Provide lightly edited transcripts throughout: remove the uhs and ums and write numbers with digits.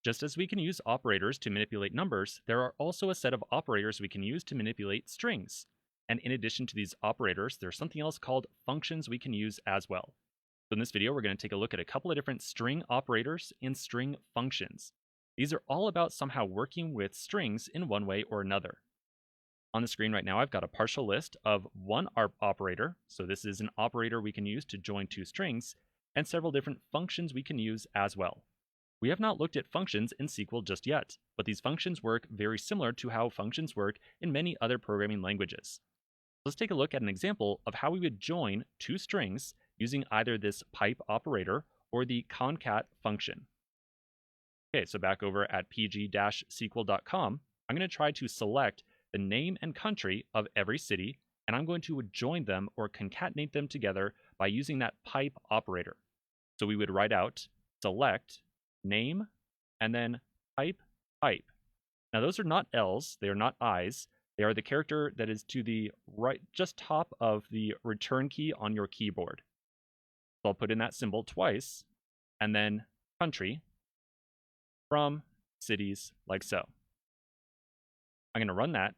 Just as we can use operators to manipulate numbers, there are also a set of operators we can use to manipulate strings. And in addition to these operators, there's something else called functions we can use as well. So in this video, we're going to take a look at a couple of different string operators and string functions. These are all about somehow working with strings in one way or another. On the screen right now, I've got a partial list of one operator. So this is an operator we can use to join two strings, and several different functions we can use as well. We have not looked at functions in SQL just yet, but these functions work very similar to how functions work in many other programming languages. Let's take a look at an example of how we would join two strings using either this pipe operator or the concat function. Okay, so back over at pg-sql.com, I'm going to try to select the name and country of every city, and I'm going to join them or concatenate them together by using that pipe operator. So we would write out select name and then pipe. Now those are not L's, they are not I's. They are the character that is to the right, just top of the return key on your keyboard. So I'll put in that symbol twice, and then country, from, cities, like so. I'm going to run that,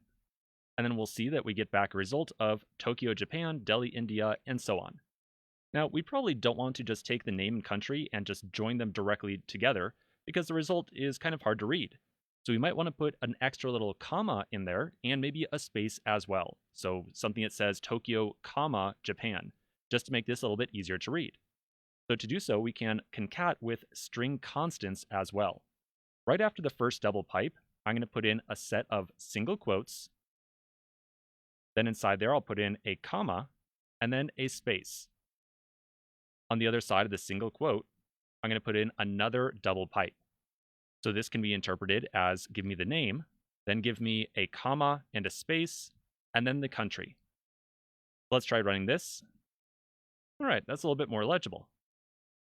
and then we'll see that we get back a result of Tokyo, Japan, Delhi, India, and so on. Now, we probably don't want to just take the name and country and just join them directly together, because the result is kind of hard to read. So we might want to put an extra little comma in there and maybe a space as well. So something that says Tokyo, comma, Japan, just to make this a little bit easier to read. So to do so, we can concat with string constants as well. Right after the first double pipe, I'm going to put in a set of single quotes. Then inside there, I'll put in a comma and then a space. On the other side of the single quote, I'm going to put in another double pipe. So this can be interpreted as give me the name, then give me a comma and a space, and then the country. Let's try running this. All right, that's a little bit more legible.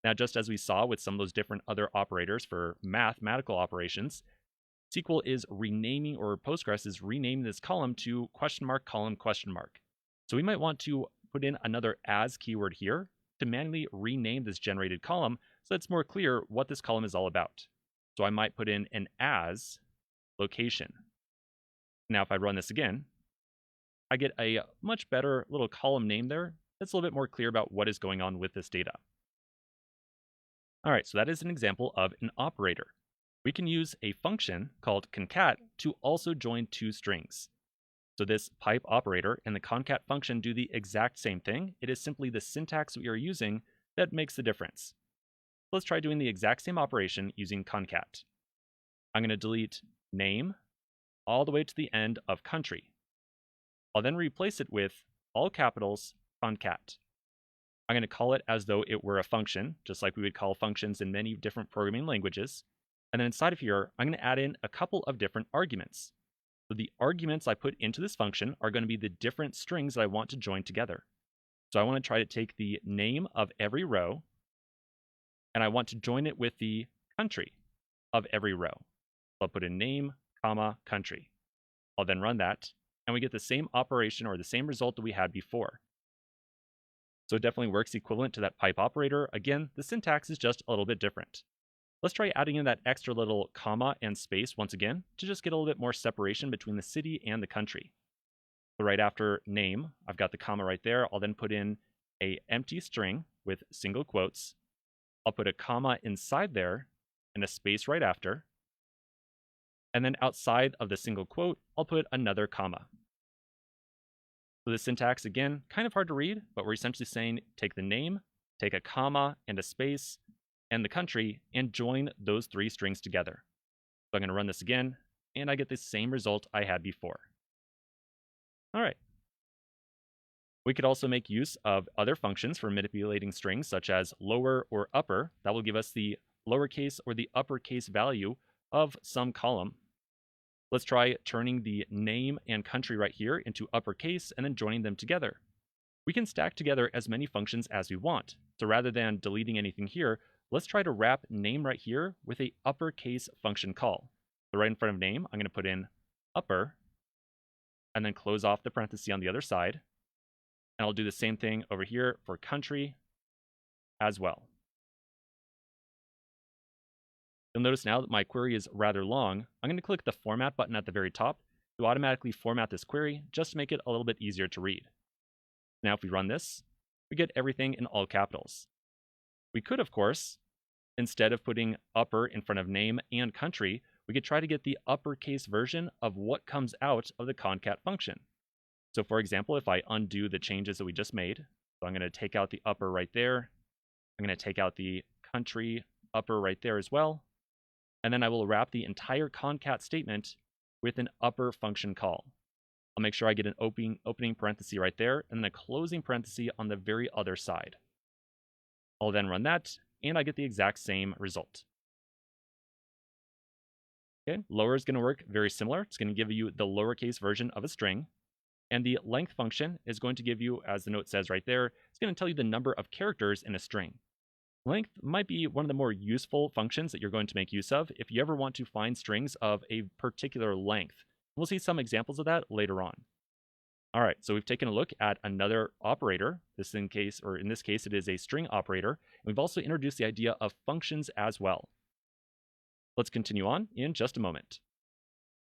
Now, just as we saw with some of those different other operators for mathematical operations, SQL is renaming, or Postgres is renaming this column to question mark column question mark. So we might want to put in another as keyword here to manually rename this generated column so it's more clear what this column is all about. So I might put in an as location. Now, if I run this again, I get a much better little column name there that's a little bit more clear about what is going on with this data. All right, so that is an example of an operator. We can use a function called concat to also join two strings. So this pipe operator and the concat function do the exact same thing. It is simply the syntax we are using that makes the difference. Let's try doing the exact same operation using concat. I'm going to delete name all the way to the end of country. I'll then replace it with all capitals concat. I'm going to call it as though it were a function, just like we would call functions in many different programming languages. And then inside of here, I'm going to add in a couple of different arguments. So the arguments I put into this function are going to be the different strings that I want to join together. So I want to try to take the name of every row, and I want to join it with the country of every row. So I'll put in name, comma, country. I'll then run that, and we get the same operation or the same result that we had before. So it definitely works equivalent to that pipe operator. Again, the syntax is just a little bit different. Let's try adding in that extra little comma and space once again to just get a little bit more separation between the city and the country. So right after name, I've got the comma right there. I'll then put in an empty string with single quotes. I'll put a comma inside there and a space right after. And then outside of the single quote, I'll put another comma. So the syntax, again, kind of hard to read, but we're essentially saying take the name, take a comma and a space, and the country, and join those three strings together. So I'm going to run this again, and I get the same result I had before. All right. We could also make use of other functions for manipulating strings, such as lower or upper. That will give us the lowercase or the uppercase value of some column. Let's try turning the name and country right here into uppercase and then joining them together. We can stack together as many functions as we want. So rather than deleting anything here, let's try to wrap name right here with a uppercase function call. So right in front of name, I'm going to put in upper and then close off the parenthesis on the other side. And I'll do the same thing over here for country as well. You'll notice now that my query is rather long. I'm going to click the Format button at the very top to automatically format this query just to make it a little bit easier to read. Now if we run this, we get everything in all capitals. We could, of course, instead of putting upper in front of name and country, we could try to get the uppercase version of what comes out of the concat function. So for example, if I undo the changes that we just made, so I'm going to take out the upper right there, I'm going to take out the country upper right there as well, and then I will wrap the entire concat statement with an upper function call. I'll make sure I get an opening parenthesis right there, and then a closing parenthesis on the very other side. I'll then run that, and I get the exact same result. Okay, lower is going to work very similar. It's going to give you the lowercase version of a string. And the length function is going to give you, as the note says right there, it's going to tell you the number of characters in a string. Length might be one of the more useful functions that you're going to make use of if you ever want to find strings of a particular length. We'll see some examples of that later on. All right, so we've taken a look at another operator. In this case, it is a string operator. And we've also introduced the idea of functions as well. Let's continue on in just a moment.